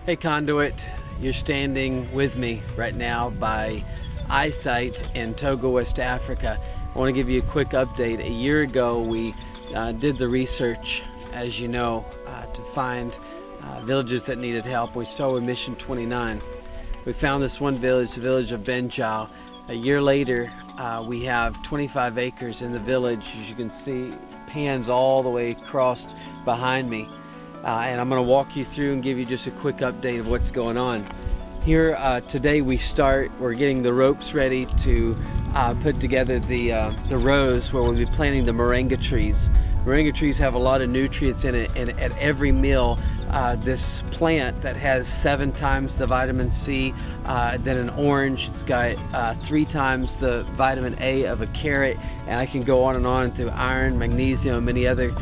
Hey Conduit, you're standing with me right now by eyesight in Togo, West Africa. I want to give you a quick update. A year ago we did the research, as you know, to find villages that needed help. We started with Mission 29. We found this one village, the village of Benjao. A year later we have 25 acres in the village. As you can see, pans all the way across behind me. And I'm going to walk you through and give you just a quick update of what's going on. Here today we're getting the ropes ready to put together the rows where we'll be planting the moringa trees. Moringa trees have a lot of nutrients in it, and at every meal this plant that has 7 times the vitamin C than an orange, it's got 3 times the vitamin A of a carrot, and I can go on and on through iron, magnesium, and many other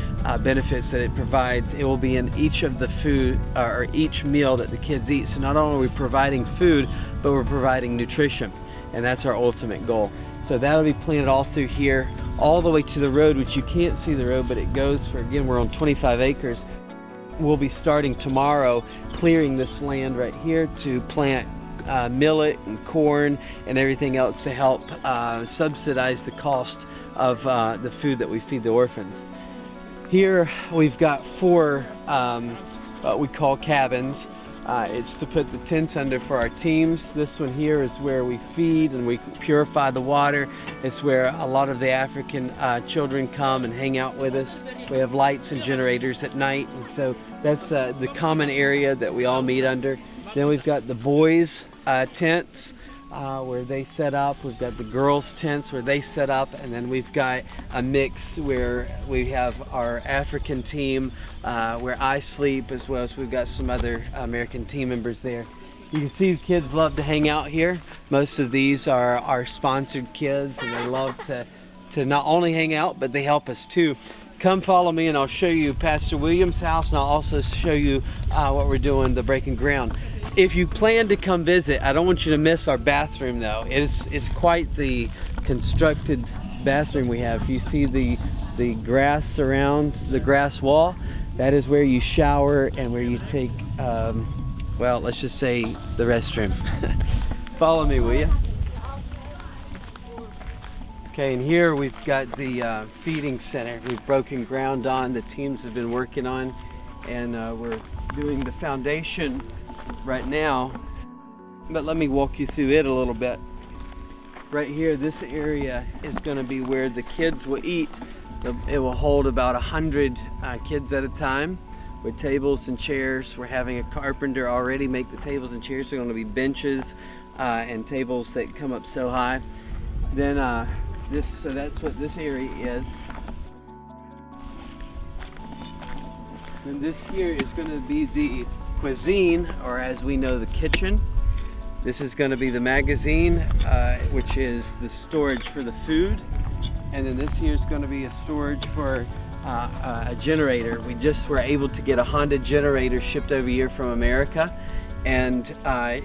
benefits that it provides. It will be in each of the food or each meal that the kids eat. So not only are we providing food, but we're providing nutrition, and that's our ultimate goal. So that'll be planted all through here, all the way to the road, which you can't see the road, but it goes for, again, we're on 25 acres. We'll be starting tomorrow clearing this land right here to plant millet and corn and everything else to help subsidize the cost of the food that we feed the orphans. Here we've got 4 what we call cabins. It's to put the tents under for our teams. This one here is where we feed and we purify the water. It's where a lot of the African children come and hang out with us. We have lights and generators at night, and so that's the common area that we all meet under. Then we've got the boys' tents where they set up. We've got the girls' tents where they set up, and then we've got a mix where we have our African team where I sleep, as well as we've got some other American team members there. You can see the kids love to hang out here. Most of these are our sponsored kids, and they love to not only hang out, but they help us too. Come follow me and I'll show you Pastor Williams' house, and I'll also show you what we're doing, the breaking ground. If you plan to come visit, I don't want you to miss our bathroom though. It's quite the constructed bathroom we have. You see the grass around the grass wall? That is where you shower and where you take, well, let's just say the restroom. Follow me, will you? Okay, and here we've got the feeding center we've broken ground on, the teams have been working on, and we're doing the foundation right now. But let me walk you through it a little bit. Right here, this area is going to be where the kids will eat. It will hold about 100 kids at a time with tables and chairs. We're having a carpenter already make the tables and chairs. They're going to be benches and tables that come up so high. Then so that's what this area is. And this here is going to be the cuisine, or as we know, the kitchen. This is going to be the magazine, which is the storage for the food. And then this here is going to be a storage for a generator. We just were able to get a Honda generator shipped over here from America, and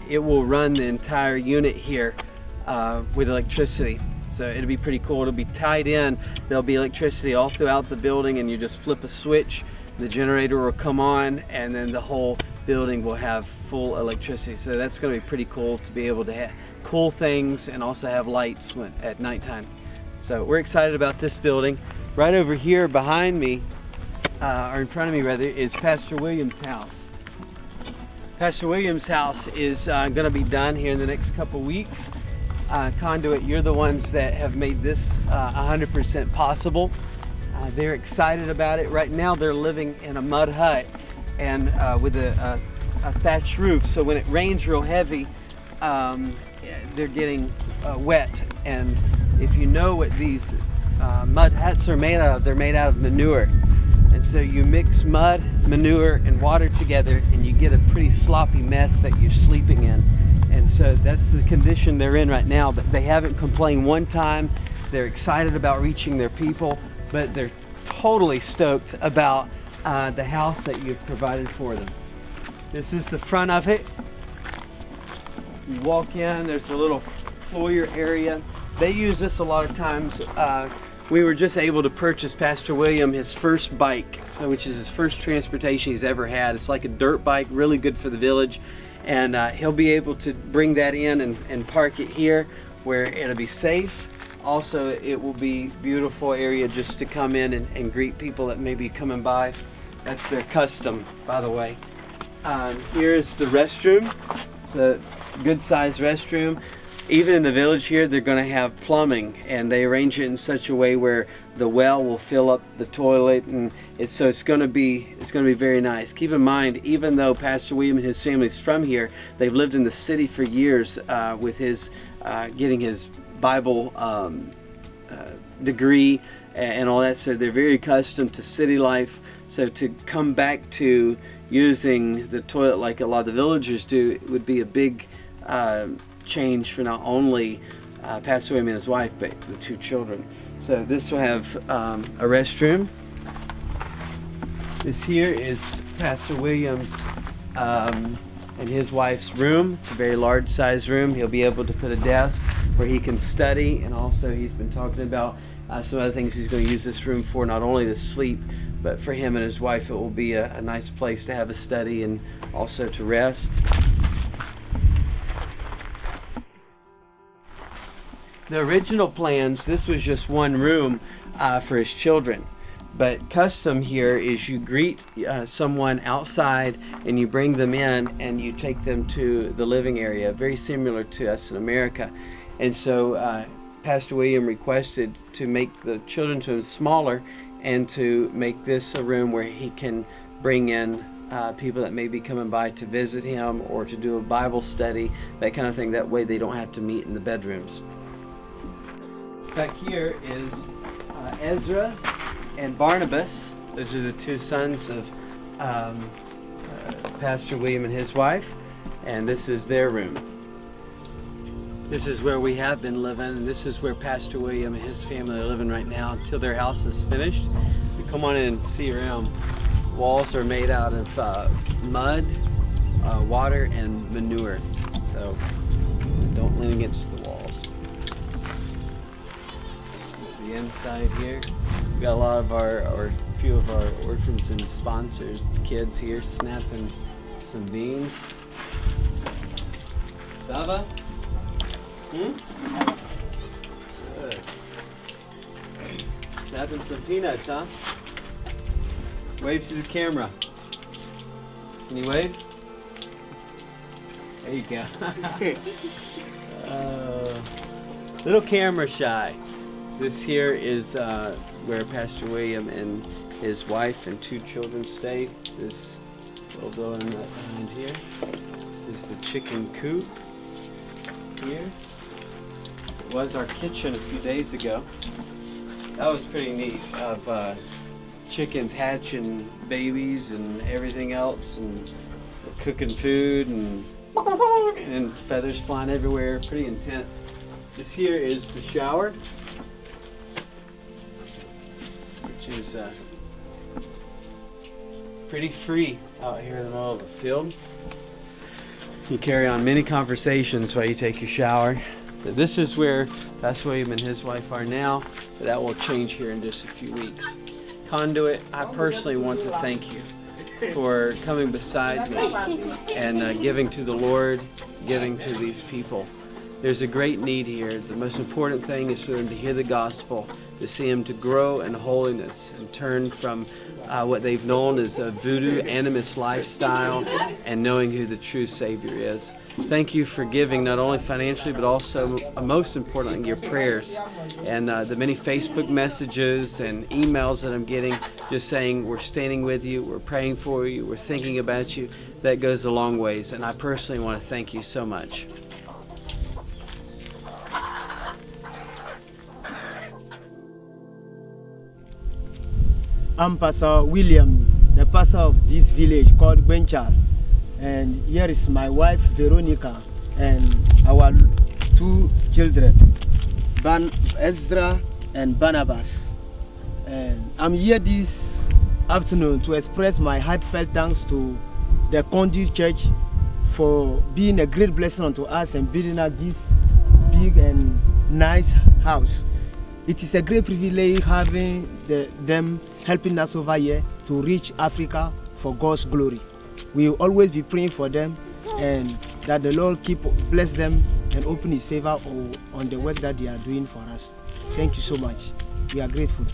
it will run the entire unit here with electricity. So it'll be pretty cool. It'll be tied in. There'll be electricity all throughout the building, and you just flip a switch, the generator will come on, and then the whole building will have full electricity. So that's going to be pretty cool to be able to cool things and also have lights at nighttime. So we're excited about this building. Right over here behind me, or in front of me rather, is Pastor Williams' house. Pastor Williams' house is going to be done here in the next couple weeks. Conduit, you're the ones that have made this 100% possible. They're excited about it. Right now they're living in a mud hut and with a thatched roof, so when it rains real heavy, they're getting wet. And if you know what these mud huts are made out of, they're made out of manure. And so you mix mud, manure, and water together, and you get a pretty sloppy mess that you're sleeping in. And so that's the condition they're in right now. But they haven't complained one time. They're excited about reaching their people, but they're totally stoked about the house that you've provided for them. This is the front of it. You walk in, there's a little foyer area. They use this a lot of times we were just able to purchase Pastor William his first bike, which is his first transportation he's ever had. It's like a dirt bike, really good for the village, and he'll be able to bring that in and park it here where it'll be safe. Also, it will be beautiful area just to come in and greet people that may be coming by. That's their custom, by the way. Here's the restroom. It's a good sized restroom. Even in the village here, they're going to have plumbing, and they arrange it in such a way where the well will fill up the toilet, and it's going to be very nice. Keep in mind, even though Pastor William and his family is from here, they've lived in the city for years with his getting his Bible degree and all that. So they're very accustomed to city life. So to come back to using the toilet like a lot of the villagers do, it would be a big change for not only Pastor William and his wife, but the two children. So this will have a restroom. This here is Pastor William's and his wife's room. It's a very large size room. He'll be able to put a desk where he can study, and also he's been talking about some other things he's going to use this room for, not only to sleep, but for him and his wife it will be a nice place to have a study and also to rest. The original plans, this was just one room for his children, but custom here is you greet someone outside and you bring them in and you take them to the living area, very similar to us in America. And so Pastor William requested to make the children's room smaller and to make this a room where he can bring in people that may be coming by to visit him or to do a Bible study, that kind of thing. That way they don't have to meet in the bedrooms. Back here is Ezra and Barnabas. Those are the two sons of Pastor William and his wife, and this is their room. This is where we have been living, and this is where Pastor William and his family are living right now until their house is finished. You come on in and see around. Walls are made out of mud, water, and manure, so don't lean against the walls. The inside here, we got a lot of our few of our orphans and sponsors kids here snapping some beans. Sava? Good. Snapping some peanuts, huh? Wave to the camera. Can you wave? There you go. Little camera shy. This here is where Pastor William and his wife and two children stay. This little building right behind here. This is the chicken coop here. It was our kitchen a few days ago. That was pretty neat, of chickens hatching babies and everything else, and cooking food and feathers flying everywhere. Pretty intense. This here is the shower, which is pretty free out here in the middle of a field. You carry on many conversations while you take your shower. But this is where Pastor William and his wife are now, but that will change here in just a few weeks. Conduit, I personally want to thank you for coming beside me and giving to the Lord, giving to these people. There's a great need here. The most important thing is for them to hear the gospel, to see them to grow in holiness and turn from what they've known as a voodoo animist lifestyle and knowing who the true Savior is. Thank you for giving, not only financially, but also, most importantly, your prayers and the many Facebook messages and emails that I'm getting just saying we're standing with you, we're praying for you, we're thinking about you. That goes a long ways, and I personally want to thank you so much. I'm Pastor William, the pastor of this village called Benchal, and here is my wife Veronica and our two children, Ezra and Barnabas. And I'm here this afternoon to express my heartfelt thanks to the Conduit Church for being a great blessing unto us and building us this big and nice house. it is a great privilege having them helping us over here to reach Africa for God's glory. We will always be praying for them, and that the Lord bless them and open His favor on the work that they are doing for us. Thank you so much. We are grateful.